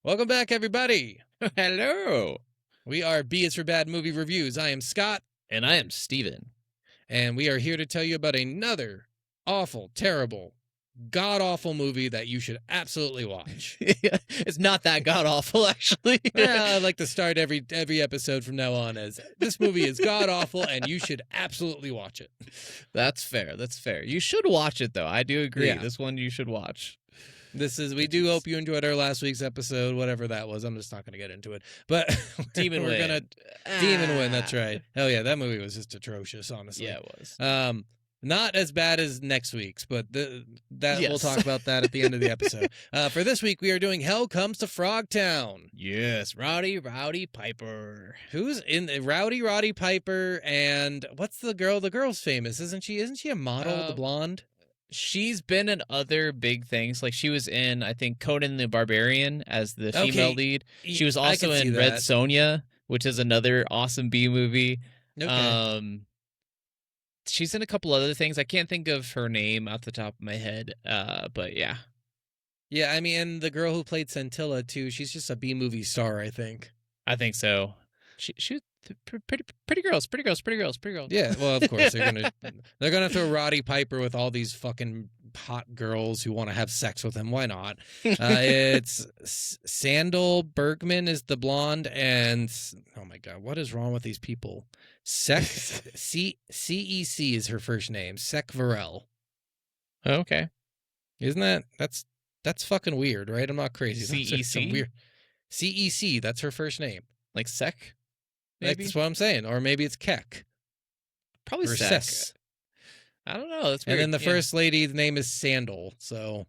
Welcome back, everybody. Hello. We are B is for Bad Movie Reviews. I am Scott. And I am Steven. And we are here to tell you about another awful, terrible, god-awful movie that you should absolutely watch. It's not that god-awful, actually. I like to start every episode from now on as, this movie is god-awful and you should absolutely watch it. That's fair. That's fair. You should watch it, though. I do agree. Yeah. This one you should watch. We do hope you enjoyed our last week's episode, whatever that was. I'm just not going to get into it. But Demon Win. Demon Win, that's right. Hell yeah, that movie was just atrocious, honestly. Yeah, it was. Not as bad as next week's, but Yes. we'll talk about that at the end of the episode. For this week, we are doing Hell Comes to Frogtown. Yes, Roddy Piper. Who's in Roddy Piper, and what's the girl? The girl's famous, isn't she? Isn't she a model, the blonde? She's been in other big things. Like, she was in, I think, Conan the Barbarian as the female lead. She was also in Red Sonja, which is another awesome B movie. Okay. She's in a couple other things. I can't think of her name off the top of my head, but yeah. Yeah, I mean, and the girl who played Scintilla, too, she's just a B-movie star, I think. I think so. She pretty girls. Yeah, well, of course they're gonna throw Roddy Piper with all these fucking hot girls who want to have sex with him. Why not? It's Sandal Bergman is the blonde, and oh my god, what is wrong with these people? CEC is her first name. Sek Varel. Okay, isn't that's fucking weird, right? I'm not crazy. CEC. Weird. CEC. That's her first name. Like Sek. Maybe? That's what I'm saying. Or maybe it's Keck. Probably or Sek. Ses. I don't know. That's weird. And then the first lady's name is Sandal. So,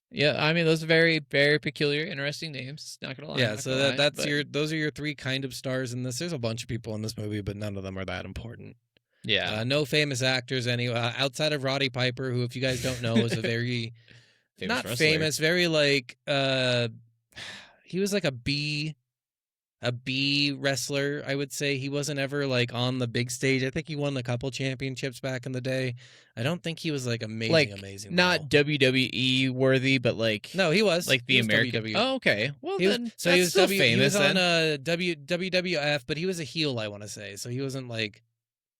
yeah, I mean, those are very, very peculiar, interesting names. Not gonna lie. Yeah, so those are your three kind of stars in this. There's a bunch of people in this movie, but none of them are that important. Yeah. No famous actors anyway, outside of Roddy Piper, who, if you guys don't know, is a very not wrestler. Famous, very like he was like a B wrestler, I would say. He wasn't ever like on the big stage. I think he won a couple championships back in the day. I don't think he was like amazing. Not WWE worthy, but like no, he was like the American. WWE. Oh, okay. Well, he was still famous. He was on WWF, but he was a heel, I want to say. So he wasn't like,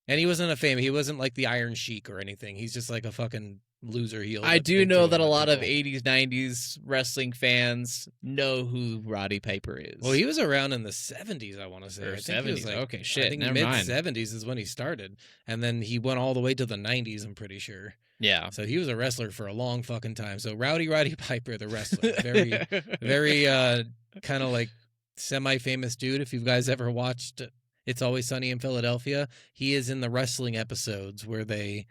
and he wasn't a fame. He wasn't like the Iron Sheik or anything. He's just like a fucking loser heel. I do know that a lot of 80s, 90s wrestling fans know who Roddy Piper is. Well, he was around in the 70s, I want to say. Or 70s. Like, okay, shit. I think mid-70s is when he started. And then he went all the way to the 90s, I'm pretty sure. Yeah. So he was a wrestler for a long fucking time. So Roddy Piper, the wrestler. Very, very kind of like semi-famous dude. If you guys ever watched It's Always Sunny in Philadelphia, he is in the wrestling episodes where they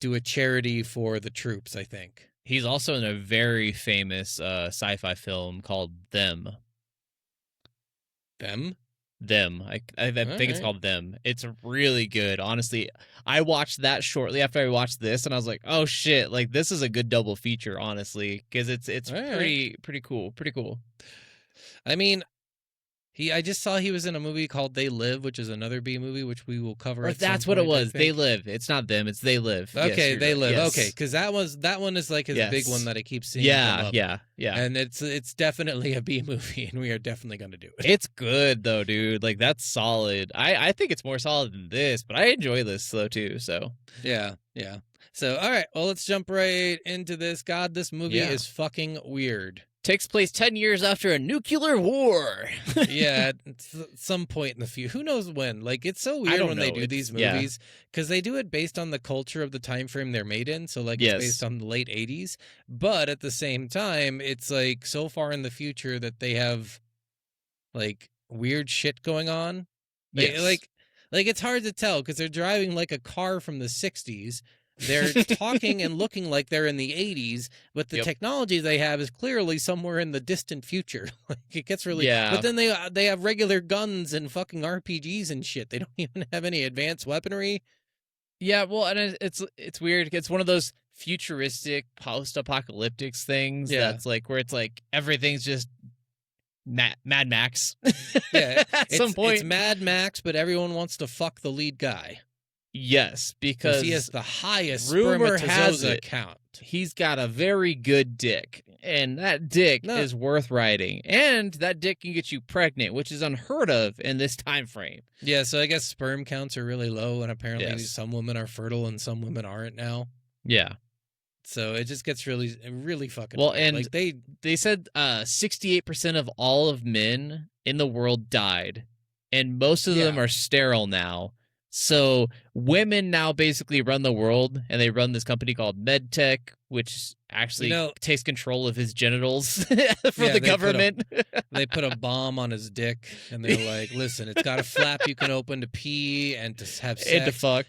do a charity for the troops, I think. He's also in a very famous sci-fi film called Them. Them? Them. I think it's called Them. It's really good. Honestly, I watched that shortly after I watched this, and I was like, oh shit, like this is a good double feature, honestly, because it's pretty cool. Pretty cool. I mean, I just saw he was in a movie called They Live, which is another B movie, which we will cover. Or that's what it was. They Live. It's not Them. It's They Live. Okay, yes, They Live. Yes. Okay, because that one is like his big one that I keep seeing. Yeah. And it's definitely a B movie, and we are definitely going to do it. It's good though, dude. Like that's solid. I think it's more solid than this, but I enjoy this though too. So yeah. So all right, well let's jump right into this. God, this movie is fucking weird. Takes place 10 years after a nuclear war. Yeah, at some point in the future. Who knows when? Like, it's so weird when they do these movies, because they do it based on the culture of the time frame they're made in. So, like, it's based on the late 80s. But at the same time, it's, like, so far in the future that they have, like, weird shit going on. Yes. Like, it's hard to tell, because they're driving, like, a car from the 60s. They're talking and looking like they're in the 80s, but the technology they have is clearly somewhere in the distant future. Like it gets really But then they have regular guns and fucking RPGs and shit. They don't even have any advanced weaponry. Yeah, well, and it's weird. It's one of those futuristic post-apocalyptic things that's like where it's like everything's just Mad Max. Yeah, at some point it's Mad Max, but everyone wants to fuck the lead guy. Yes, because he has the highest rumor has spermatozoa count. He's got a very good dick, And that dick is worth riding. And that dick can get you pregnant, which is unheard of in this time frame. Yeah, so I guess sperm counts are really low, and apparently some women are fertile and some women aren't now. Yeah. So it just gets really, really fucking well, weird. And like they said 68% of all of men in the world died, and most of them are sterile now. So women now basically run the world, and they run this company called MedTech, which actually takes control of his genitals for the government. They put a bomb on his dick, and they're like, listen, it's got a flap you can open to pee and to have sex. And to fuck.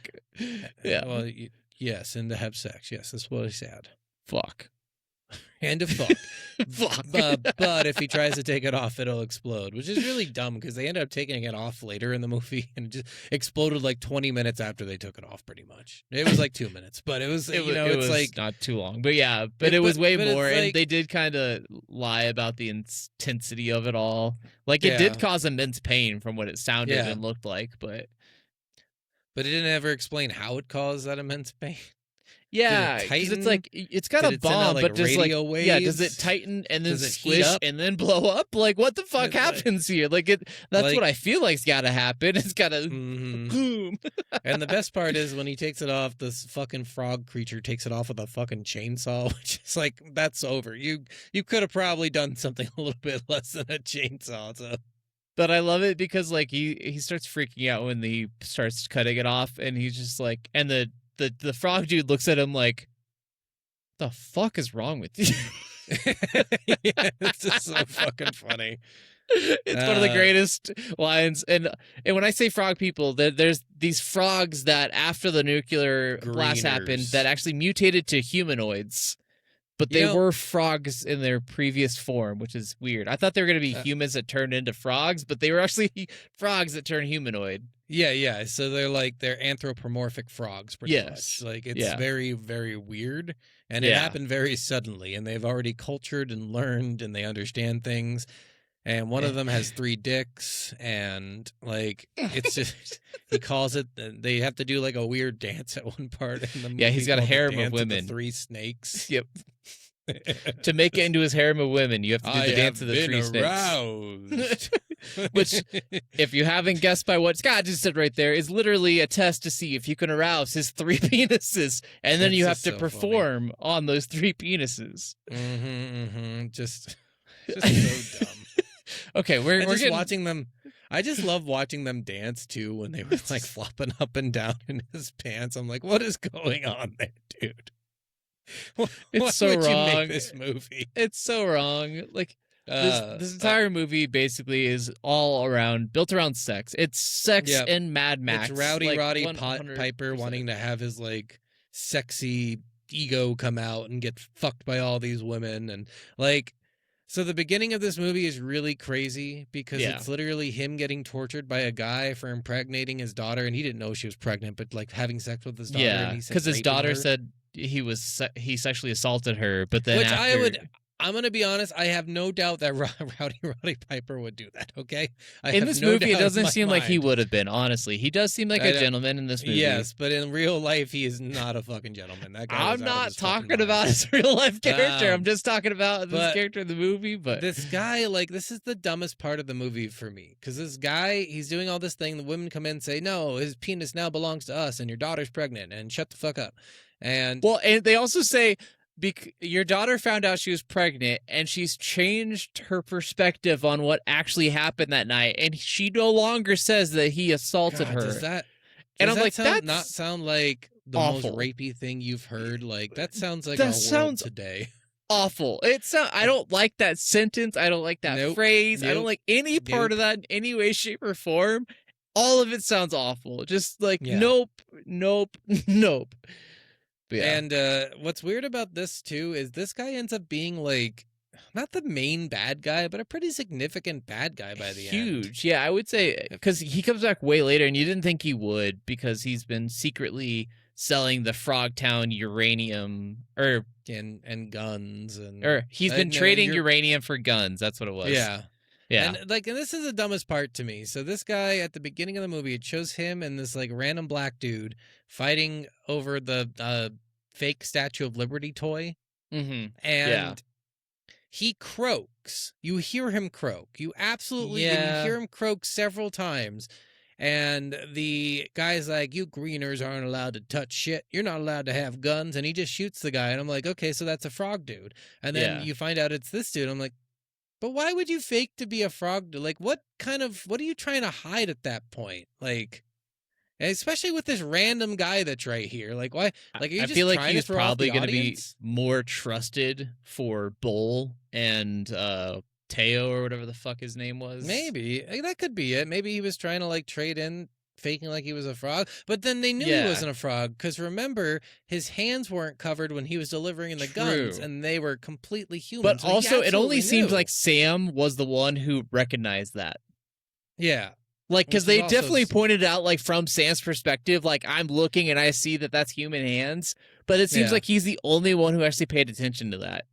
Yeah. Well, yes, and to have sex. Yes, that's what he said. Fuck. And to fuck. Fuck. But if he tries to take it off, it'll explode, which is really dumb because they ended up taking it off later in the movie, and it just exploded like 20 minutes after they took it off, pretty much. It was like 2 minutes, but it was it's like not too long. But yeah, but it was way more, and they did kind of lie about the intensity of it all. Like, it did cause immense pain from what it sounded and looked like, but it didn't ever explain how it caused that immense pain. Yeah, because it's like, it's got a bomb, but just like, does it tighten and then squish and then blow up? Like, what the fuck happens here? Like, that's what I feel like's got to happen. It's got to boom. And the best part is when he takes it off, this fucking frog creature takes it off with a fucking chainsaw, which is like, that's over. You could have probably done something a little bit less than a chainsaw. So. But I love it because like he starts freaking out when he starts cutting it off, and he's just like, and the frog dude looks at him like, the fuck is wrong with you? It's just so fucking funny. It's one of the greatest lines. And when I say frog people, there's these frogs that after the nuclear blast happened that actually mutated to humanoids. But they were frogs in their previous form, which is weird. I thought they were going to be humans that turned into frogs, but they were actually frogs that turned humanoid. Yeah. So they're anthropomorphic frogs, pretty much. Like, it's very, very weird. And it happened very suddenly. And they've already cultured and learned, and they understand things. And one of them has 3 dicks. And, like, it's just, he calls it, they have to do, like, a weird dance at one part in the movie. Yeah, he's got a harem of women. 3 snakes. Yep. To make it into his harem of women, you have to do the dance of the 3 snakes. Which, if you haven't guessed by what Scott just said right there, is literally a test to see if you can arouse his 3 penises, and then you have to perform on those 3 penises. Just so dumb. Okay, we're just getting... watching them. I just love watching them dance too when they were like flopping up and down in his pants. I'm like, what is going on there, dude? It's so wrong. You make this movie? It's so wrong. Like, this entire movie basically is all built around sex. It's sex and Mad Max. It's Roddy Piper wanting to have his like sexy ego come out and get fucked by all these women, and like. So the beginning of this movie is really crazy because it's literally him getting tortured by a guy for impregnating his daughter, and he didn't know she was pregnant, but like having sex with his daughter. Yeah, because his daughter said he sexually assaulted her, but then I'm going to be honest, I have no doubt that Roddy Piper would do that, okay? In this movie, it doesn't seem like he would have been, honestly. He does seem like a gentleman in this movie. Yes, but in real life, he is not a fucking gentleman. That guy I'm not talking about his real life character. I'm just talking about this character in the movie. But this guy, like, this is the dumbest part of the movie for me. Because this guy, he's doing all this thing. The women come in and say, no, his penis now belongs to us, and your daughter's pregnant, and shut the fuck up. And they also say... your daughter found out she was pregnant, and she's changed her perspective on what actually happened that night, and she no longer says that he assaulted her. Does that not sound like the most rapey thing you've heard? Like, that sounds like our world today. Awful. I don't like that sentence. I don't like that phrase. I don't like any part of that in any way, shape, or form. All of it sounds awful. Just like, nope. Yeah. And what's weird about this, too, is this guy ends up being, like, not the main bad guy, but a pretty significant bad guy by the end. Huge. Yeah, I would say, because he comes back way later, and you didn't think he would, because he's been secretly selling the Frogtown uranium, and guns. He's been trading uranium for guns. That's what it was. Yeah. Yeah. And this is the dumbest part to me. So this guy at the beginning of the movie, it shows him and this like random black dude fighting over the fake Statue of Liberty toy. Mm-hmm. And he croaks. You hear him croak. You absolutely and you hear him croak several times. And the guy's like, you greeners aren't allowed to touch shit. You're not allowed to have guns. And he just shoots the guy. And I'm like, okay, so that's a frog dude. And then you find out it's this dude. I'm like, but why would you fake to be a frog dude? Like, what are you trying to hide at that point? Like, especially with this random guy that's right here. Like, why? Like, I feel like he's probably going to be more trusted for Bull and Teo or whatever the fuck his name was. Maybe that could be it. Maybe he was trying to like trade in, faking like he was a frog. But then they knew he wasn't a frog because remember, his hands weren't covered when he was delivering the guns, and they were completely human. But so also, it only seems like Sam was the one who recognized that. Yeah. Like, because they definitely pointed out, like, from Sam's perspective, like, I'm looking and I see that that's human hands, but it seems like he's the only one who actually paid attention to that.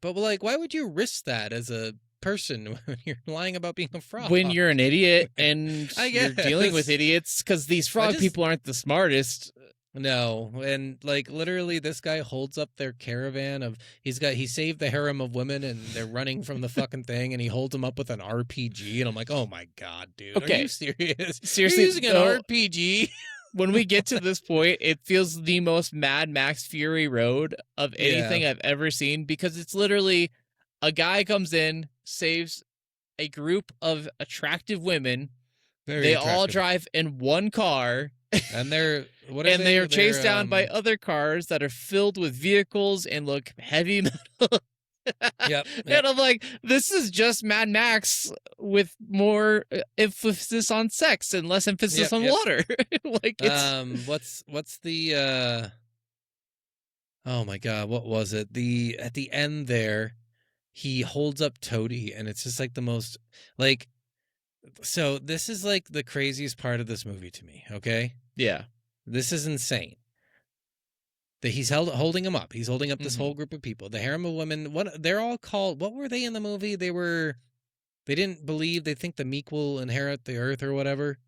But, like, why would you risk that as a person when you're lying about being a frog? When you're an idiot and you're dealing with idiots, because these frog people aren't the smartest. No, and like literally this guy holds up their caravan of he saved the harem of women and they're running from the fucking thing and he holds them up with an RPG and I'm like, oh my god, dude. Okay. Are you serious? Seriously, you're using an RPG? When we get to this point, it feels the most Mad Max Fury Road of anything I've ever seen because it's literally a guy comes in, saves a group of attractive women. They all drive in one car. And they're chased down by other cars that are filled with vehicles and look heavy metal. Yep. And I'm like, this is just Mad Max with more emphasis on sex and less emphasis on water. Like it's... what's the oh my god, what was it? At the end there, he holds up Toady and it's just like the most like so this is like the craziest part of this movie to me, okay? Yeah. This is insane. That he's holding him up. He's holding up this whole group of people. The harem of women, they're all called, what were they in the movie? They didn't believe, they think the meek will inherit the earth or whatever.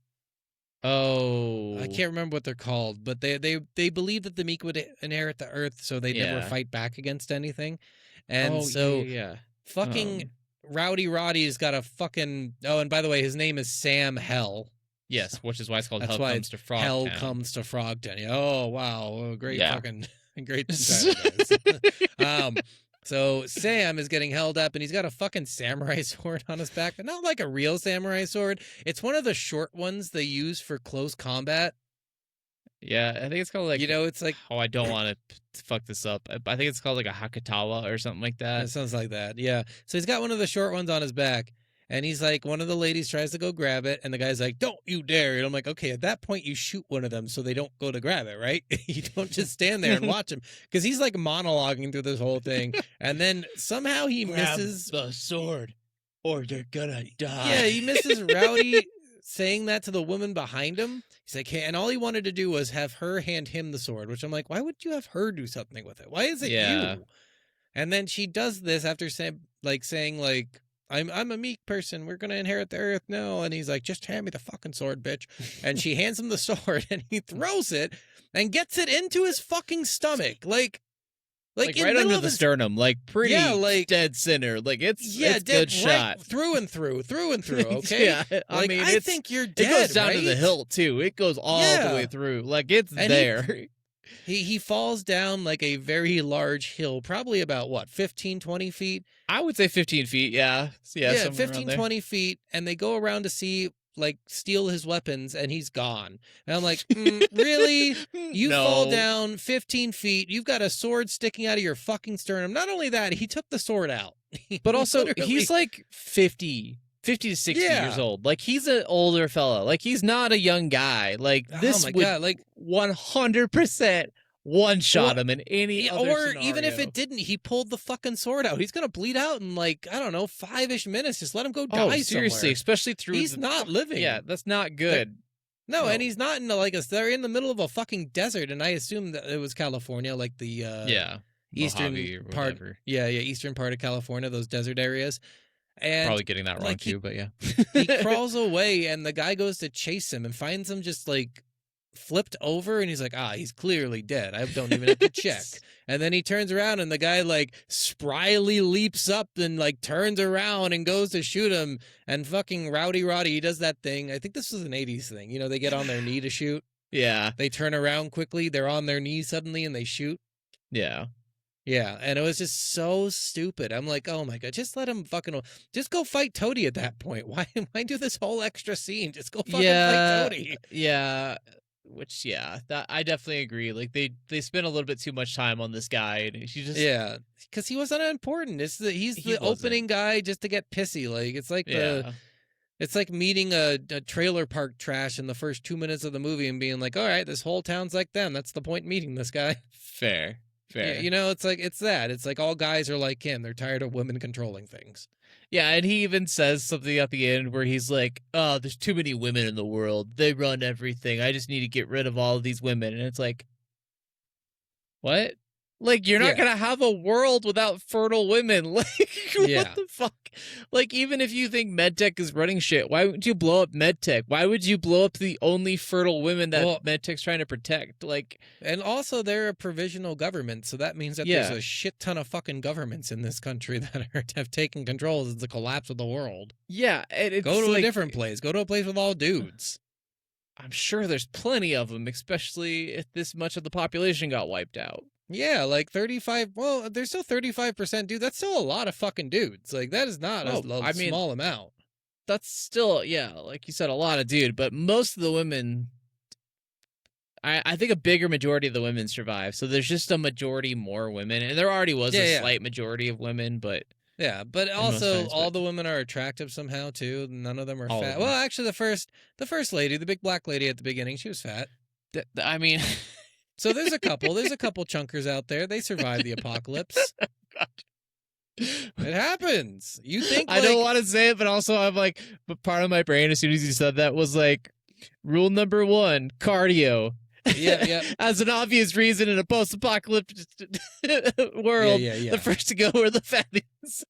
Oh. I can't remember what they're called, but they believe that the meek would inherit the earth so they'd never fight back against anything. And fucking Rowdy Roddy's got a fucking, oh, and by the way, his name is Sam Hell. Yes, which is why it's called Hell Comes to Frogtown. Hell Comes to Frogtown. Oh, wow. Great fucking, great. So Sam is getting held up and he's got a fucking samurai sword on his back, but not like a real samurai sword. It's one of the short ones they use for close combat. Yeah, I think it's called like, it's like, oh, I don't want to fuck this up. I think it's called like a Hakatawa or something like that. It sounds like that. Yeah. So he's got one of the short ones on his back. And he's like, one of the ladies tries to go grab it, and the guy's like, don't you dare. And I'm like, okay, at that point, you shoot one of them so they don't go to grab it, right? You don't just stand there and watch him. Because he's like monologuing through this whole thing. And then somehow he misses the sword, or they're gonna die. Yeah, he misses Rowdy saying that to the woman behind him. He's like, hey, and all he wanted to do was have her hand him the sword, which I'm like, why would you have her do something with it? Why is it you? And then she does this after saying, I'm a meek person. We're going to inherit the earth. No. And he's like, just hand me the fucking sword, bitch. And she hands him the sword and he throws it and gets it into his fucking stomach. Like right under the sternum, like pretty dead center. Like it's good shot. Through and through. Okay. I mean, I think you're dead. It goes down to the hilt too. It goes all the way through. Like it's there. He falls down like a very large hill, probably about 15, 20 feet? I would say 15 feet, yeah. Yeah, 15, 20 feet, and they go around to steal his weapons, and he's gone. And I'm like, really? You fall down 15 feet, you've got a sword sticking out of your fucking sternum. Not only that, he took the sword out. But also, he's like 50 to 60 years old. Like, he's an older fella. Like, he's not a young guy. Like, this would 100% one-shot him in any other scenario. Even if it didn't, he pulled the fucking sword out. He's going to bleed out in, 5-ish minutes. Just let him go die seriously, somewhere. especially through He's not living. Yeah, that's not good. No, and he's not in, they're in the middle of a fucking desert, and I assume that it was California, like the eastern part. Yeah, eastern part of California, those desert areas. And probably getting that wrong too, but yeah. He crawls away and the guy goes to chase him and finds him just flipped over, and he's like, he's clearly dead. I don't even have to check. And then he turns around, and the guy like spryly leaps up and like turns around and goes to shoot him. And fucking Roddy, he does that thing. I think this was an 80s thing. You know, they get on their knee to shoot. Yeah. They turn around quickly. They're on their knees suddenly, and they shoot. Yeah. Yeah, and it was just so stupid. I'm like, oh my god, just let him just go fight Toady at that point. Why do this whole extra scene? Just go fucking fight Toady. Yeah, that I definitely agree. Like they spent a little bit too much time on this guy, and he just because he wasn't important. He's the opening guy just to get pissy. Like it's like it's like meeting a trailer park trash in the first 2 minutes of the movie and being like, all right, this whole town's like them. That's the point, meeting this guy. Fair. Yeah, you know, it's like all guys are like him. They're tired of women controlling things. Yeah, and he even says something at the end where he's like, oh, there's too many women in the world. They run everything. I just need to get rid of all of these women. And it's like, what? Like, you're not going to have a world without fertile women. Like, what the fuck? Like, even if you think MedTech is running shit, why would you blow up MedTech? Why would you blow up the only fertile women that MedTech's trying to protect? Like, and also, they're a provisional government, so that means that there's a shit ton of fucking governments in this country that have taken control since the collapse of the world. Yeah. Go to a different place. Go to a place with all dudes. I'm sure there's plenty of them, especially if this much of the population got wiped out. Yeah, like 35. Well, there's still 35% dude. That's still a lot of fucking dudes. Like, that is not a small amount. That's still, like you said, a lot of dude. But most of the women, I think a bigger majority of the women survive. So there's just a majority more women. And there already was a slight majority of women, but. Yeah, but also all the women are attractive somehow, too. None of them are fat. Well, actually, the first lady, the big black lady at the beginning, she was fat. I mean... So there's a couple chunkers out there. They survived the apocalypse. It happens. You think I don't want to say it, but also I'm like, but part of my brain as soon as you said that was like, rule number 1, cardio. Yeah. As an obvious reason in a post-apocalyptic world, the first to go are the fatties.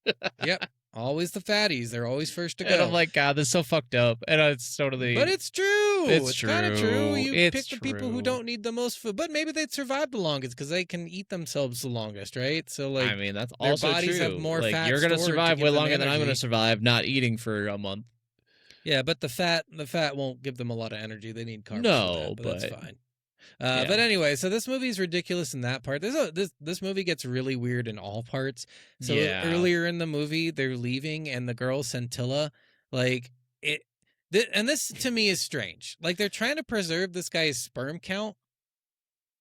Yep. Always the fatties. They're always first to go. And I'm like, God, this is so fucked up. And it's totally... But it's true. It's kind of true. You pick the people who don't need the most food. But maybe they'd survive the longest because they can eat themselves the longest, right? So, like, I mean, that's also their bodies have more fat. You're going to survive way longer than I'm going to survive not eating for a month. Yeah, but the fat won't give them a lot of energy. They need carbs. No, but that's fine. But anyway, so this movie's ridiculous in that part. This movie gets really weird in all parts. So earlier in the movie, they're leaving, and the girl Scintilla, like and this to me is strange. Like, they're trying to preserve this guy's sperm count,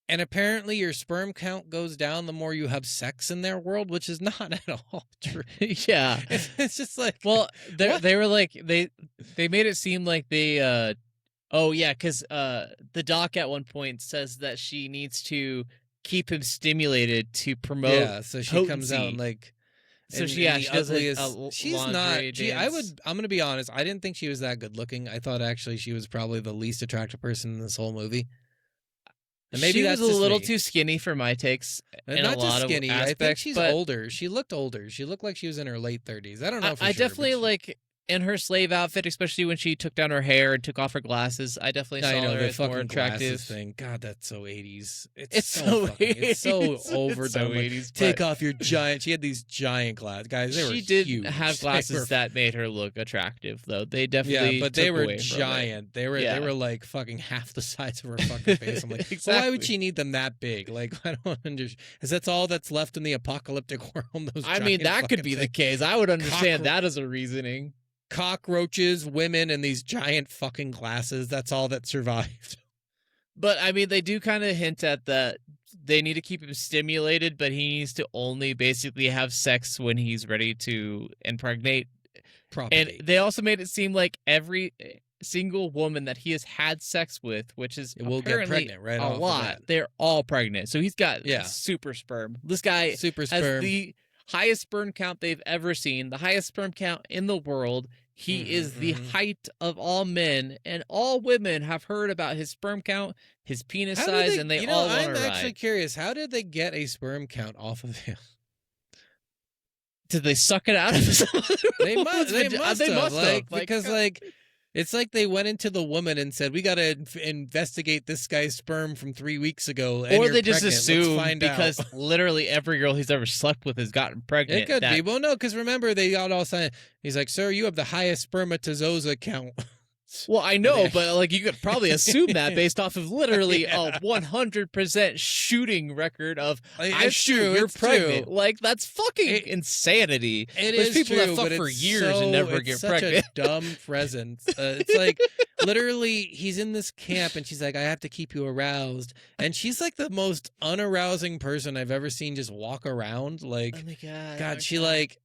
and apparently your sperm count goes down the more you have sex in their world, which is not at all true. Yeah, it's just like, well, they were like they made it seem like they. Oh, yeah, because the doc at one point says that she needs to keep him stimulated to promote. Yeah, so she potency. Comes out and like. So she does she's not. I'm gonna be honest. I didn't think she was that good looking. I thought actually she was probably the least attractive person in this whole movie. And maybe she was a little too skinny for my takes. Not just skinny. I think she's older. She looked older. She looked like she was in her late 30s. I don't know. I definitely like. In her slave outfit, especially when she took down her hair and took off her glasses, I definitely saw her as more attractive. Thing. God, that's so 80s. It's so 80s. It's so overdone. So 80s, take off your giant. She had these giant glasses, guys. They were huge. She did have glasses that made her look attractive, though. They definitely but they were giant. They were like fucking half the size of her fucking face. I'm like, exactly. Why would she need them that big? Like, I don't understand. Is that's all that's left in the apocalyptic world? I mean, that could be the case. I would understand that as a reasoning. Cockroaches, women, and these giant fucking glasses. That's all that survived. But, I mean, they do kind of hint at that they need to keep him stimulated, but he needs to only basically have sex when he's ready to impregnate. And they also made it seem like every single woman that he has had sex with, which is will get pregnant right a lot, they're all pregnant. So he's got super sperm. This guy has the highest sperm count they've ever seen, the highest sperm count in the world. He is the height of all men, and all women have heard about his sperm count, his penis size, and they all want to ride. I'm actually curious, how did they get a sperm count off of him? Did they suck it out of him? They must have. Like, because, like, It's like they went into the woman and said, "We got to investigate this guy's sperm from 3 weeks ago." And or you're they just pregnant. assume Let's find because out. literally every girl he's ever slept with has gotten pregnant. It could be. Well, no, because remember they got all signed. He's like, "Sir, you have the highest spermatozoa count." Well, I know, but like you could probably assume that based off of literally a 100% shooting record of I shoot, you're pregnant. True. Like that's fucking insanity. There's people true, that fuck for years and never get pregnant. Such a dumb presence. It's like literally he's in this camp and she's like, "I have to keep you aroused," and she's like the most unarousing person I've ever seen just walk around. Like, oh my God, she like.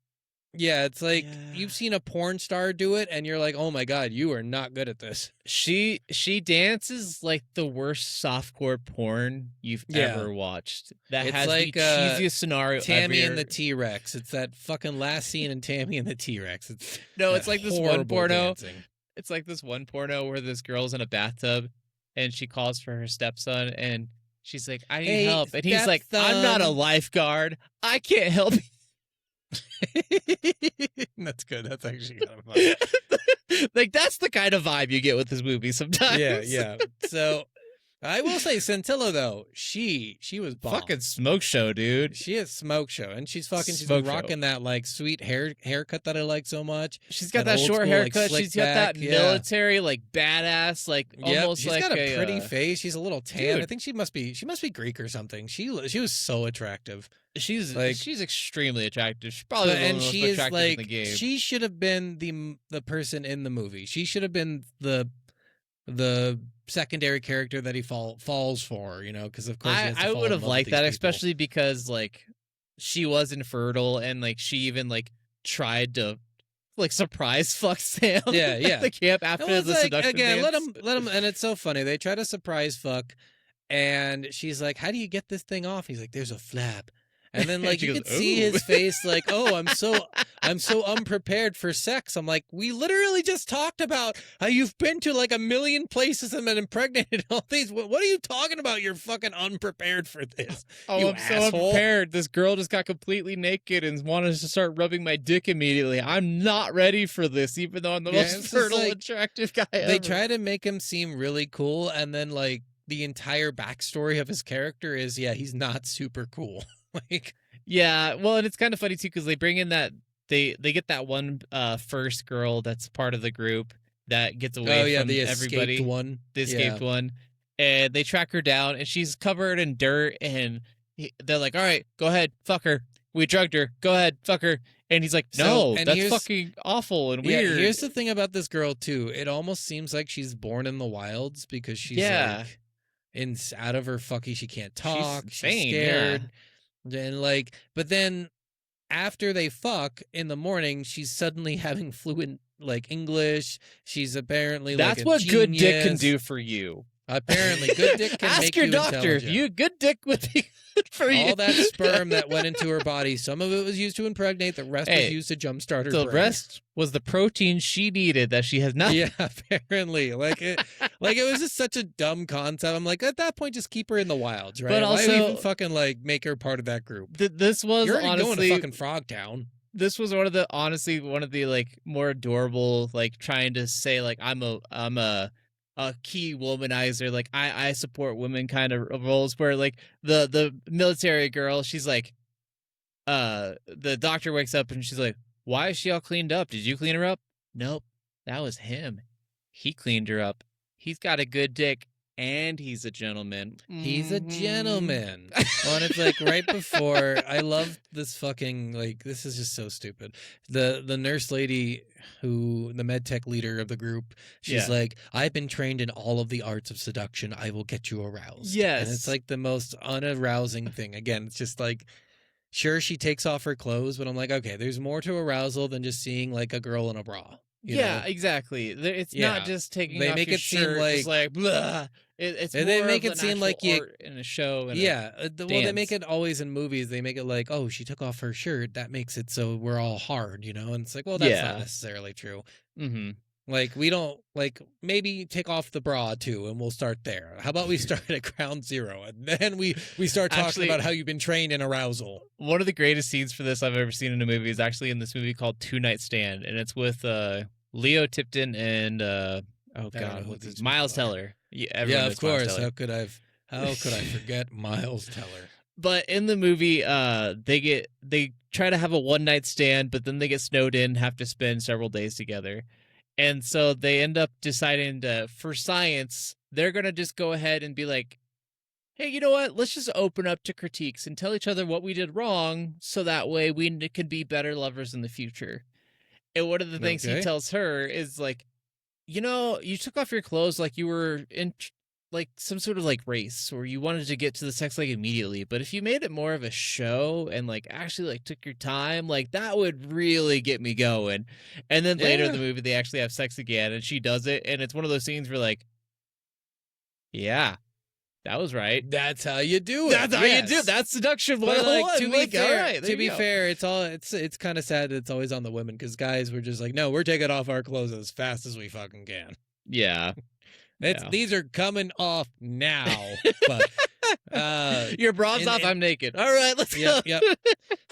Yeah, it's like you've seen a porn star do it, and you're like, "Oh my God, you are not good at this." She dances like the worst softcore porn you've ever watched. That it's has like, the cheesiest scenario. Tammy and the T-Rex. It's that fucking last scene in Tammy and the T-Rex. It's like this one porno. Dancing. It's like this one porno where this girl's in a bathtub, and she calls for her stepson, and she's like, "I need help," and he's like, "I'm not a lifeguard. I can't help you." That's good. That's actually kind of fun. Like that's the kind of vibe you get with this movie sometimes. Yeah. So I will say Scintilla though, she was bomb. Fucking smoke show, dude. She is smoke show, and she's rocking that like sweet haircut that I like so much. She's got that short haircut. Like, she's got that military like badass like almost she's like got a pretty face. She's a little tan. Dude. I think she must be Greek or something. She was so attractive. She's extremely attractive. She's probably one of the most attractive in the game. She should have been the person in the movie. She should have been the secondary character that he falls for, because of course I would have liked that, especially because like she was infertile and like she even like tried to like surprise fuck Sam at the camp after the seduction again dance. let him and it's so funny, they try to surprise fuck and she's like, "How do you get this thing off?" He's like, "There's a flap." And then like you could see his face like, "Oh, I'm so unprepared for sex." I'm like, we literally just talked about how you've been to like a million places and been impregnated all these. What are you talking about? You're fucking unprepared for this. I'm so unprepared. This girl just got completely naked and wanted to start rubbing my dick immediately. I'm not ready for this, even though I'm the most fertile, attractive guy ever. They try to make him seem really cool, and then like the entire backstory of his character is, he's not super cool. Like, well, and it's kind of funny too because they bring in that they get that one first girl that's part of the group that gets away from the everybody. The escaped one, and they track her down, and she's covered in dirt, and they're like, "All right, go ahead, fuck her. We drugged her. Go ahead, fuck her." And he's like, "No, that's fucking awful and weird." Here's the thing about this girl too. It almost seems like she's born in the wilds because she's like out of her fucky. She can't talk. She's scared. And like, but then after they fuck in the morning, she's suddenly having fluent like English. She's apparently that's what good dick can do for you. Apparently, good dick can make you intelligent. Ask your doctor if you good dick would be good for you. All that sperm that went into her body, some of it was used to impregnate. The rest was used to jumpstart her brain. The rest was the protein she needed that she has not. Yeah, apparently. It was just such a dumb concept. I'm like, at that point, just keep her in the wilds, right? But also, why even fucking like make her part of that group? This was You're already honestly going to fucking Frogtown. This was one of the like more adorable, like trying to say like I'm a key womanizer, like I support women kind of roles, where like the military girl, she's like, the doctor wakes up and she's like, "Why is she all cleaned up? Did you clean her up?" "Nope, that was him. He cleaned her up. He's got a good dick and he's a gentleman." He's a gentleman. Well, and it's like right before, I love this fucking, like, this is just so stupid. The nurse lady the med tech leader of the group, she's like, "I've been trained in all of the arts of seduction. I will get you aroused." Yes. And it's like the most unarousing thing. Again, it's just like, sure, she takes off her clothes, but I'm like, okay, there's more to arousal than just seeing like a girl in a bra. You know? Exactly. It's not just taking they off make your it shirt, seem like just like blah. It's and more they make of it seem like art in a show. And well, they make it always in movies. They make it like, "Oh, she took off her shirt. That makes it so we're all hard," And it's like, well, that's not necessarily true. Mm-hmm. Like, we don't, like, maybe take off the bra too, and we'll start there. How about we start at ground zero, and then we start talking about how you've been trained in arousal. One of the greatest scenes for this I've ever seen in a movie is actually in this movie called Two Night Stand, and it's with Leo Tipton and I don't know who what's his these Miles people are. Teller. Yeah, everyone Yeah, knows of Miles course. Teller. How could I forget Miles Teller? But in the movie, they try to have a one night stand, but then they get snowed in, have to spend several days together, and so they end up deciding for science, they're gonna just go ahead and be like, hey, you know what? Let's just open up to critiques and tell each other what we did wrong, so that way we can be better lovers in the future. And one of the things he Okay. tells her is like, you know, you took off your clothes like you were in like some sort of like race, or you wanted to get to the sex like immediately. But if you made it more of a show and like actually like took your time, like that would really get me going. And then later in the movie, they actually have sex again, and she does it, and it's one of those scenes where like, yeah, that was right. That's how you do it. That's how you do it. That's seduction. But like, to be fair, right, it's kind of sad that it's always on the women, because guys were just like, no, we're taking off our clothes as fast as we fucking can. Yeah. These are coming off now. But your bra's off, I'm naked. All right, let's go. Yep.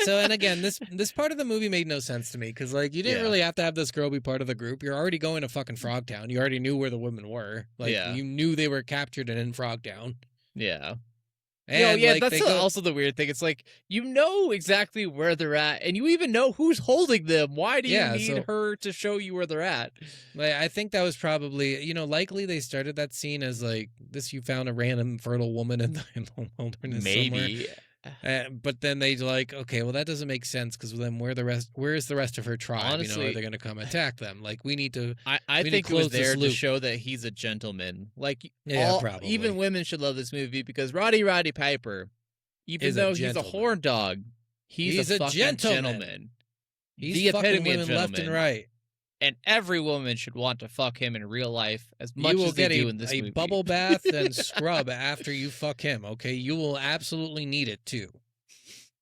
So, and again, this part of the movie made no sense to me, because like you didn't really have to have this girl be part of the group. You're already going to fucking Frogtown. You already knew where the women were. Like you knew they were captured and in Frogtown. Yeah. And like, that's also the weird thing. It's like, you know exactly where they're at, and you even know who's holding them. Why do you need her to show you where they're at? Like, I think that was probably, likely they started that scene as like, this, you found a random fertile woman in the wilderness Maybe. somewhere. But then they like, okay, well, that doesn't make sense, because then where is the rest of her tribe? Honestly, are they going to come attack them? Like, we need to. I think it was there to show that he's a gentleman. Like, probably. Even women should love this movie, because Roddy Piper, even though he's a horn dog, he's a fucking gentleman. He's the fucking epitome women of gentleman. left and right. And every woman should want to fuck him in real life as much as they do in this movie. You will get a bubble bath and scrub after you fuck him, okay? You will absolutely need it, too.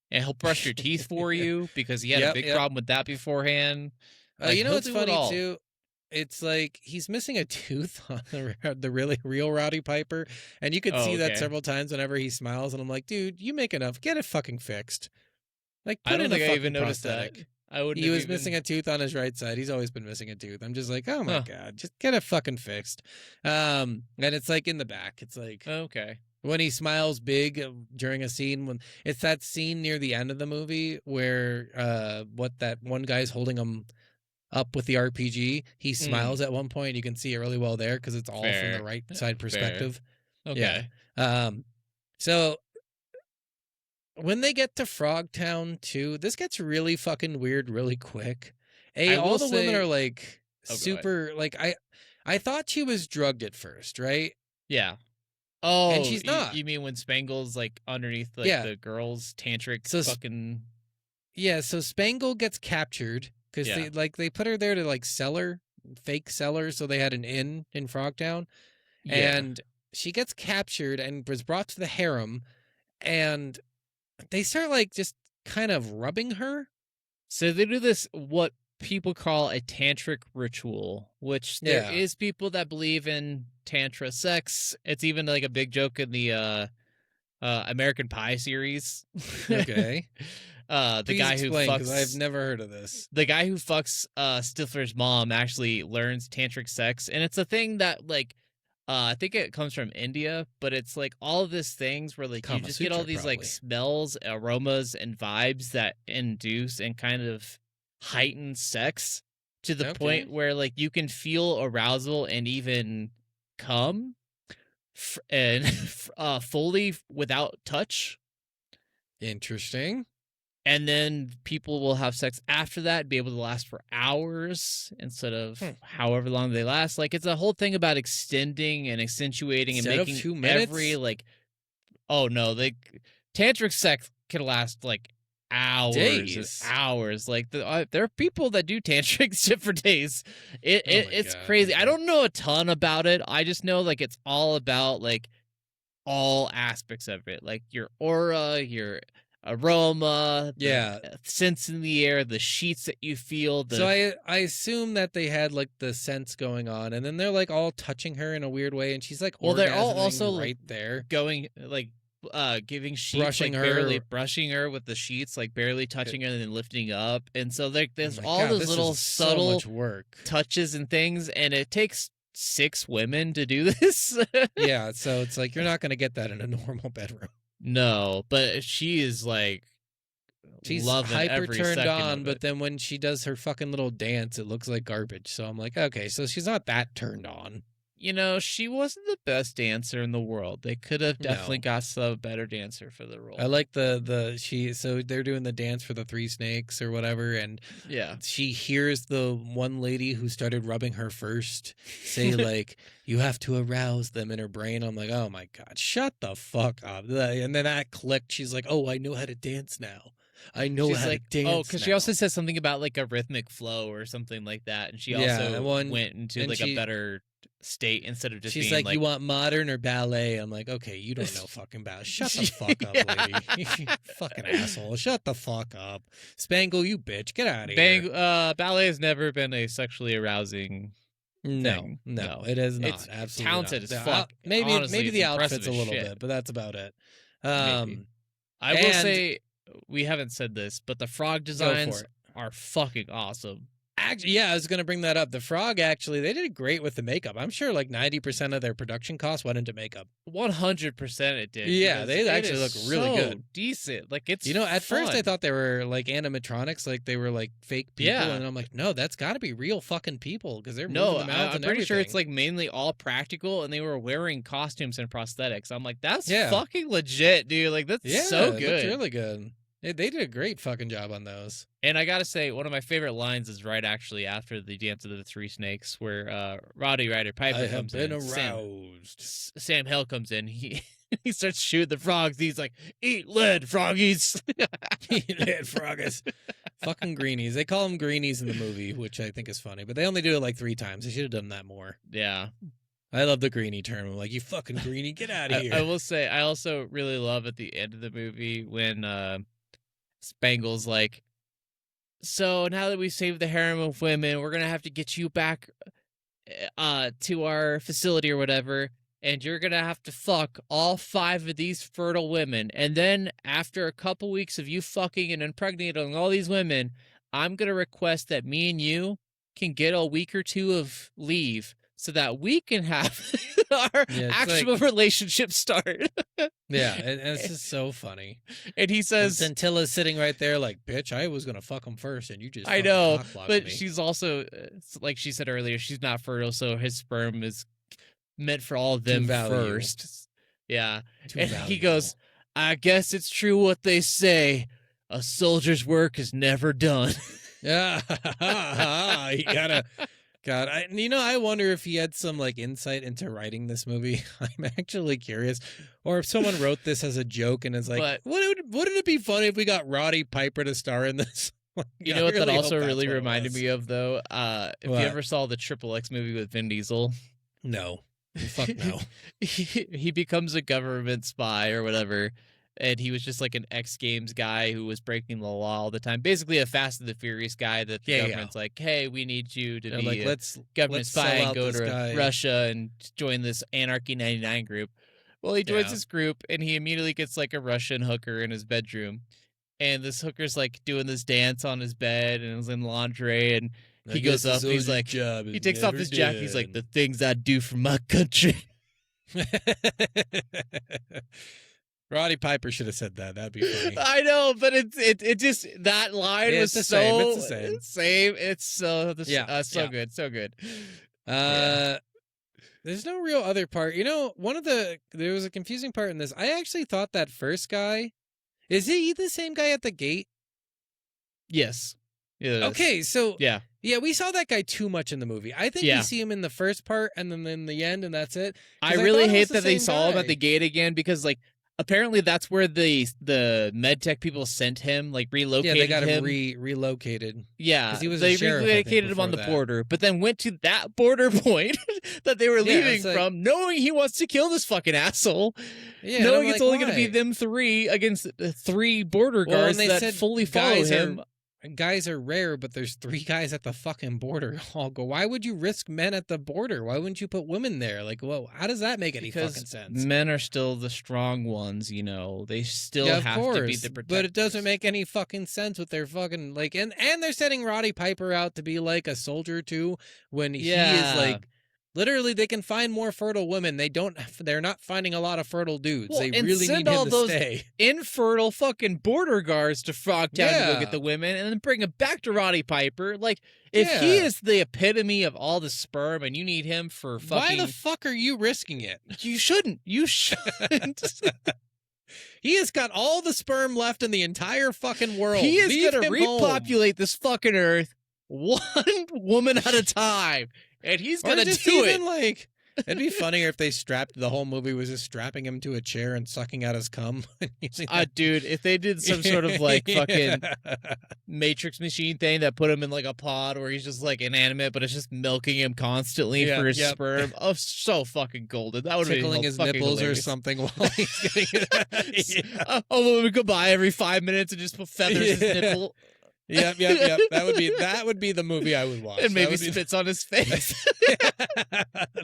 And he'll brush your teeth for you, because he had a big problem with that beforehand. Like, what's funny, too? It's like he's missing a tooth on the really real Roddy Piper, and you could see that several times whenever he smiles, and I'm like, dude, you make enough. Get it fucking fixed. Like, put in a fucking prosthetic. He was missing a tooth on his right side. He's always been missing a tooth. I'm just like, oh my God, just get it fucking fixed. And it's like in the back. It's like, okay. When he smiles big during a scene, when it's that scene near the end of the movie where that one guy's holding him up with the RPG, he smiles at one point. You can see it really well there, because it's all from the right side perspective. Okay. Yeah. So when they get to Frogtown 2, this gets really fucking weird really quick. All the women are like super, like, I thought she was drugged at first, right? Yeah. Oh, and she's not. You mean when Spangle's like underneath the girl's tantric fucking... Yeah, so Spangle gets captured, because they put her there to like fake sell her, so they had an inn in Frogtown. Yeah. And she gets captured and was brought to the harem, and they start like just kind of rubbing her. So they do this, what people call a tantric ritual, which there is people that believe in tantra sex. It's even like a big joke in the American Pie series. Okay. The Please guy explain, who fucks, because I've never heard of this. The guy who fucks Stifler's mom actually learns tantric sex, and it's a thing that like I think it comes from India, but it's like all of these things where like you just get all these like smells, aromas, and vibes that induce and kind of heighten sex to the point where like you can feel arousal and even come and fully without touch. Interesting. And then people will have sex after that, be able to last for hours instead of however long they last. Like, it's a whole thing about extending and accentuating and making 2 minutes? every like, oh no, tantric sex can last like hours, days. Hours. Like there are people that do tantric shit for days. It's crazy. I don't know a ton about it. I just know like it's all about like all aspects of it, like your aura, your aroma, scents in the air, the sheets that you feel. So I assume that they had like the scents going on, and then they're like all touching her in a weird way, and she's like, well, they're all also right there, going like giving sheets, brushing like her, barely brushing her with the sheets, like barely touching her and then lifting up. And so there's all God, those little subtle so much work touches and things, and it takes 6 women to do this. Yeah, so it's like you're not going to get that in a normal bedroom. No, but she is like, she's loving hyper every turned second on, of but it. then when she does her fucking little dance, it looks like garbage. So I'm like, okay, so she's not that turned on. You know, she wasn't the best dancer in the world. They could have definitely got a better dancer for the role. I like so they're doing the dance for the 3 snakes or whatever, and yeah, she hears the one lady who started rubbing her first say like, you have to arouse them in her brain. I'm like, oh my God, shut the fuck up. And then that clicked. She's like, oh, I know how to dance now. I know how to dance. Oh, because she also says something about like a rhythmic flow or something like that, and she also went into like a better state instead of just she's being like, you want modern or ballet? I'm like, okay, you don't know fucking ballet. Shut the fuck up, lady. Fucking asshole. Shut the fuck up. Spangle, you bitch. Get out of here. Ballet has never been a sexually arousing thing. No, it is not. It's absolutely talented not. as fuck. Maybe Honestly, maybe the outfits a little shit. bit, but that's about it. I will say, we haven't said this, but the frog designs are fucking awesome. Actually, yeah, I was going to bring that up. The frog, actually, they did great with the makeup. I'm sure like 90% of their production costs went into makeup. 100% it did. Yeah, they actually look really good. Decent. Like, it's at fun. first I thought they were like animatronics, like they were like fake people. Yeah. And I'm like, no, that's got to be real fucking people because they're moving the mouths I'm pretty sure it's like mainly all practical, and they were wearing costumes and prosthetics. I'm like, that's fucking legit, dude. Like, that's so good. It's really good. They did a great fucking job on those. And I gotta say, one of my favorite lines is right actually after the Dance of the 3 Snakes, where Roddy Piper comes in. I have been aroused. Sam Hill comes in. He starts shooting the frogs. He's like, "Eat lead, froggies!" Eat lead, froggies. Fucking greenies. They call them greenies in the movie, which I think is funny. But they only do it like 3 times. They should have done that more. Yeah. I love the greenie term. I'm like, you fucking greenie, get out of here. I will say, I also really love at the end of the movie when Spangle's like, so now that we've saved the harem of women, we're gonna have to get you back to our facility or whatever, and you're gonna have to fuck all 5 of these fertile women, and then after a couple weeks of you fucking and impregnating all these women, I'm gonna request that me and you can get a week or 2 of leave so that we can have our actual relationship start. Yeah, and it's just so funny. And he says, Scintilla's sitting right there like, bitch, I was going to fuck him first, and you just I know, but me. She's also, like she said earlier, she's not fertile, so his sperm is meant for all of them first. Yeah. And he goes, I guess it's true what they say. A soldier's work is never done. Yeah, you gotta... God, I wonder if he had some like insight into writing this movie. I'm actually curious, or if someone wrote this as a joke and is like, wouldn't it be funny if we got Roddy Piper to star in this? You know what that also really reminded me of, though? If you ever saw the Triple X movie with Vin Diesel, no, fuck no. he becomes a government spy or whatever. And he was just like an X Games guy who was breaking the law all the time. Basically a Fast and the Furious guy that the government's like, hey, we need you to be a government spy and go to Russia and join this Anarchy 99 group. Well, he joins this group and he immediately gets like a Russian hooker in his bedroom. And this hooker's like doing this dance on his bed and is in lingerie. And he goes up and he's like, he takes off his jacket. He's like, the things I do for my country. Roddy Piper should have said that. That'd be funny. I know, but it just, that line was so same. It's the same. It's so good, so good. There's no real other part. There was a confusing part in this. I actually thought that first guy, is he the same guy at the gate? Yes. Yeah, okay, so yeah, we saw that guy too much in the movie. I think we see him in the first part and then in the end, and that's it. I really hate that they saw him at the gate again because like, apparently that's where the medtech people sent him, like relocated him. Yeah, they got him relocated. Yeah, because he was they relocated him on the border, but then went to that border point that they were leaving from, knowing he wants to kill this fucking asshole. Yeah, knowing it's only going to be them 3 against 3 border guards that fully follow him. guys are rare, but there's 3 guys at the fucking border. I'll go, why would you risk men at the border? Why wouldn't you put women there? Like, well, how does that make any fucking sense? Men are still the strong ones, you know. They still have to be the protectors. But it doesn't make any fucking sense with their fucking, like, and they're setting Roddy Piper out to be like a soldier too, when he is like, literally, they can find more fertile women. They're not finding a lot of fertile dudes. Well, they really need him to stay. Infertile fucking border guards to Frogtown to go get the women, and then bring them back to Roddy Piper. Like, if he is the epitome of all the sperm, and you need him for fucking, why the fuck are you risking it? You shouldn't. You shouldn't. He has got all the sperm left in the entire fucking world. He is going to repopulate this fucking earth one woman at a time. And he's going to do it. Like, it'd be funnier if they the whole movie was just strapping him to a chair and sucking out his cum. Dude, if they did some sort of like fucking Matrix machine thing that put him in like a pod where he's just like inanimate, but it's just milking him constantly for his sperm. Oh, so fucking golden. That would be tickling his nipples hilarious. or something while he's getting it. A woman go by every 5 minutes and just put feathers his nipple. Yep. That would be the movie I would watch. And maybe spits on his face.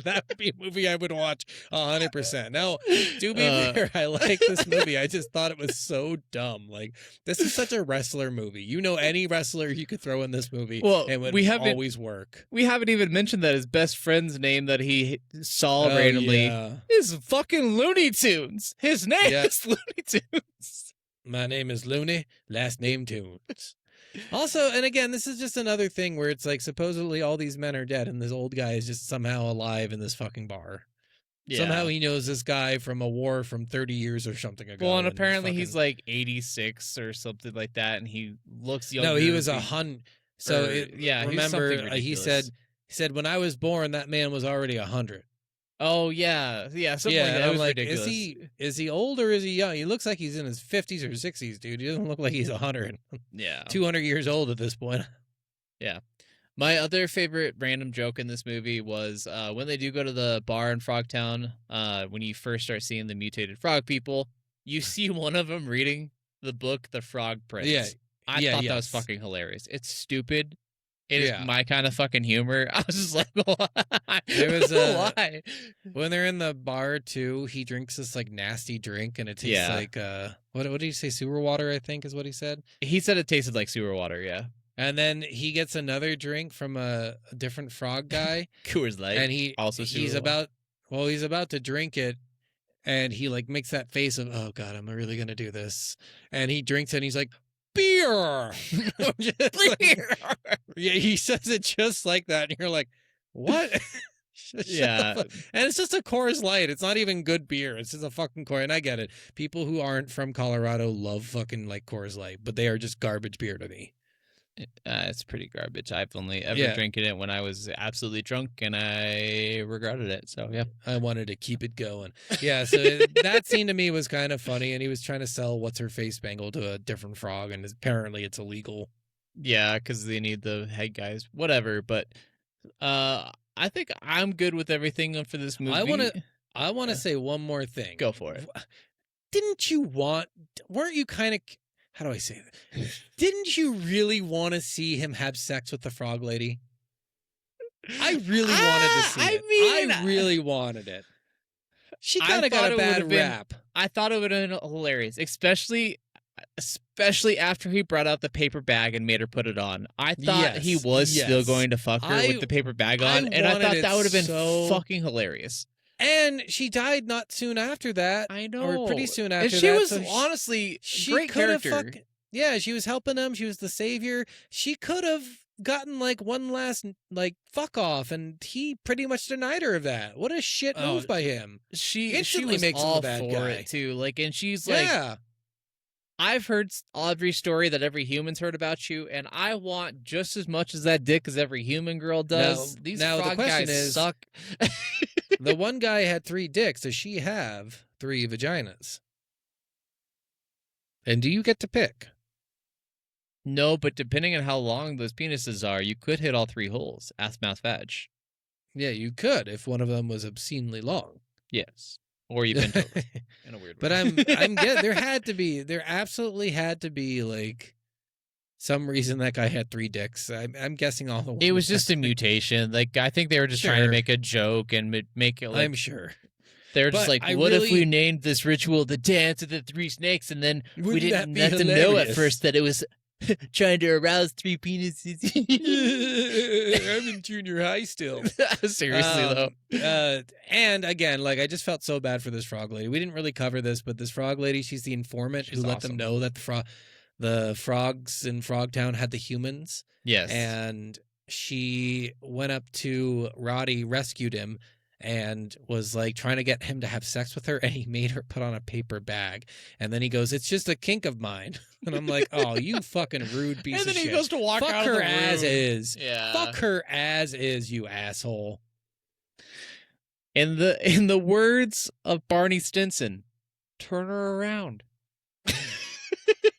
That would be a movie I would watch 100%. Now, to be fair, I like this movie. I just thought it was so dumb. Like, this is such a wrestler movie. You know, any wrestler you could throw in this movie, and it would always work. We haven't even mentioned that his best friend's name that he saw randomly is fucking Looney Tunes. His name is Looney Tunes. My name is Looney, last name Tunes. Also, and again, this is just another thing where it's like supposedly all these men are dead and this old guy is just somehow alive in this fucking bar. Yeah. Somehow he knows this guy from a war from 30 years or something ago. Well, and apparently he's like 86 or something like that, and he looks younger. No, he was 100. So remember, he said when I was born, that man was already 100. Oh yeah, something like that. I'm was like, ridiculous. is he old or is he young? He looks like he's in his 50s or 60s, dude. He doesn't look like he's 100. Yeah, 200 years old at this point. Yeah. My other favorite random joke in this movie was when they do go to the bar in Frogtown. When you first start seeing the mutated frog people, you see one of them reading the book, The Frog Prince. Yeah, I thought that was fucking hilarious. It's stupid. It is my kind of fucking humor. I was just like, why? There was why? When they're in the bar too, he drinks this like nasty drink and it tastes like what did he say? Sewer water, I think is what he said. He said it tasted like sewer water, yeah. And then he gets another drink from a different frog guy. Coors Light. And he's about to drink it, and he like makes that face of, oh God, I'm really gonna do this. And he drinks it and he's like, beer. Beer. Yeah, he says it just like that, and you're like, what? Yeah. And it's just a Coors Light. It's not even good beer. It's just a fucking Coors. And I get it. People who aren't from Colorado love fucking like Coors Light, but they are just garbage beer to me. It's pretty garbage. I've only ever drinking it when I was absolutely drunk, and I regretted it. So yeah, I wanted to keep it going. Yeah, so that scene to me was kind of funny, and he was trying to sell what's her face bangle to a different frog, and apparently it's illegal. Yeah, because they need the head guys, whatever. But I think I'm good with everything for this movie. I want to say one more thing. Go for it. Weren't you kind of? How do I say that? Didn't you really want to see him have sex with the frog lady? I really wanted to see it. I really wanted it. She kind of got a bad rap. I thought it would have been hilarious, especially after he brought out the paper bag and made her put it on. I thought he was still going to fuck her with the paper bag on, and I thought that would have been fucking hilarious. And she died not soon after that. I know. Or pretty soon after that. And she was honestly great character. Yeah, she was helping him. She was the savior. She could have gotten like one last like fuck off, and he pretty much denied her of that. What a shit move by him. She instantly was makes all him a bad for guy. it too. Like, and she's like, I've heard every story that every human's heard about you, and I want just as much as that dick as every human girl does. These frog guys suck. The one guy had 3 dicks. Does she have 3 vaginas? And do you get to pick? No, but depending on how long those penises are, you could hit all 3 holes. Ass, mouth, vag. Yeah, you could if one of them was obscenely long. Yes. Or you bent over in a weird way. But I'm there absolutely had to be like some reason that guy had 3 dicks. I'm guessing all the. It was just a mutation. Like I think they were just trying to make a joke and make it. Like, I'm sure. They're just like, what if we named this ritual the Dance of the 3 Snakes, and then we didn't let them know at first that it was trying to arouse 3 penises. I'm in junior high still. Seriously, though. And again, like I just felt so bad for this frog lady. We didn't really cover this, but this frog lady, she's the informant who let them know that the frogs in Frogtown had the humans. Yes. And she went up to Roddy, rescued him, and was like trying to get him to have sex with her, and he made her put on a paper bag. And then he goes, "It's just a kink of mine." And I'm like, "Oh, you fucking rude piece of shit." And then he goes to walk Fuck out her of the room. as is. Yeah. Fuck her as is, you asshole. In the words of Barney Stinson, turn her around.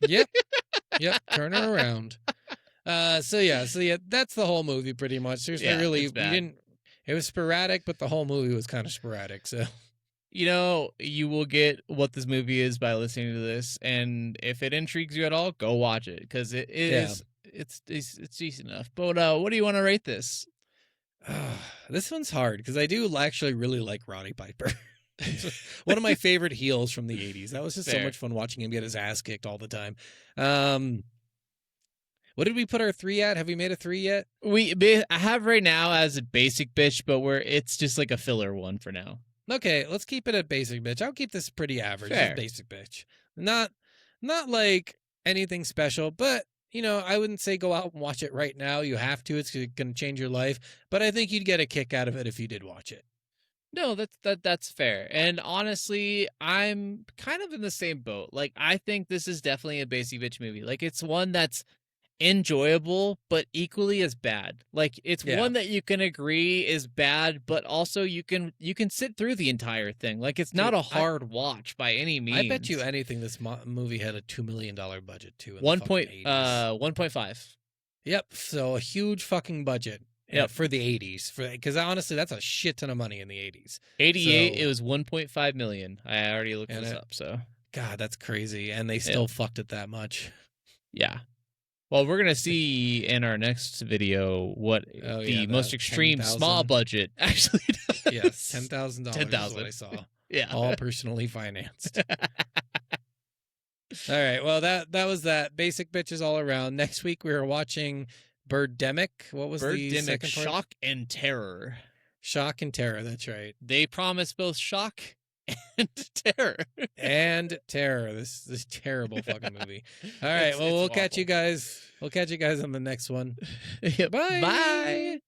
Yep. Turn her around. So yeah, that's the whole movie pretty much. There's really, it was sporadic, but the whole movie was kind of sporadic. So, you will get what this movie is by listening to this, and if it intrigues you at all, go watch it because it's decent enough. But what do you want to rate this? This one's hard because I do actually really like Roddy Piper. One of my favorite heels from the 80s. That was just so much fun watching him get his ass kicked all the time. What did we put our 3 at? Have we made a 3 yet? I have right now as a basic bitch, but it's just like a filler one for now. Okay, let's keep it at basic bitch. I'll keep this pretty average. Fair. Basic bitch. Not like anything special, but I wouldn't say go out and watch it right now. You have to. It's going to change your life. But I think you'd get a kick out of it if you did watch it. No, that's fair. And honestly, I'm kind of in the same boat. Like, I think this is definitely a basic bitch movie. Like, it's one that's enjoyable, but equally as bad. Like, it's one that you can agree is bad, but also you can sit through the entire thing. Like, it's not a hard watch by any means. I bet you anything this movie had a $2 million budget too. 1.5. Yep. So a huge fucking budget. Yeah, for the 80s. Because honestly, that's a shit ton of money in the 80s. 88, it was 1.5 million. I already looked this up. So, God, that's crazy. And they still fucked it that much. Yeah. Well, we're gonna see in our next video what the most extreme 10, small budget actually does. Yes, $10,000. $10,000 is what I saw. Yeah, all personally financed. All right. Well, that was that. Basic bitches all around. Next week we are watching Birdemic. What was the second part? Shock and Terror. Shock and Terror. That's right. They promise both shock and terror. And terror. This is a terrible fucking movie. All right. Well, we'll catch you guys. We'll catch you guys on the next one. Bye. Bye.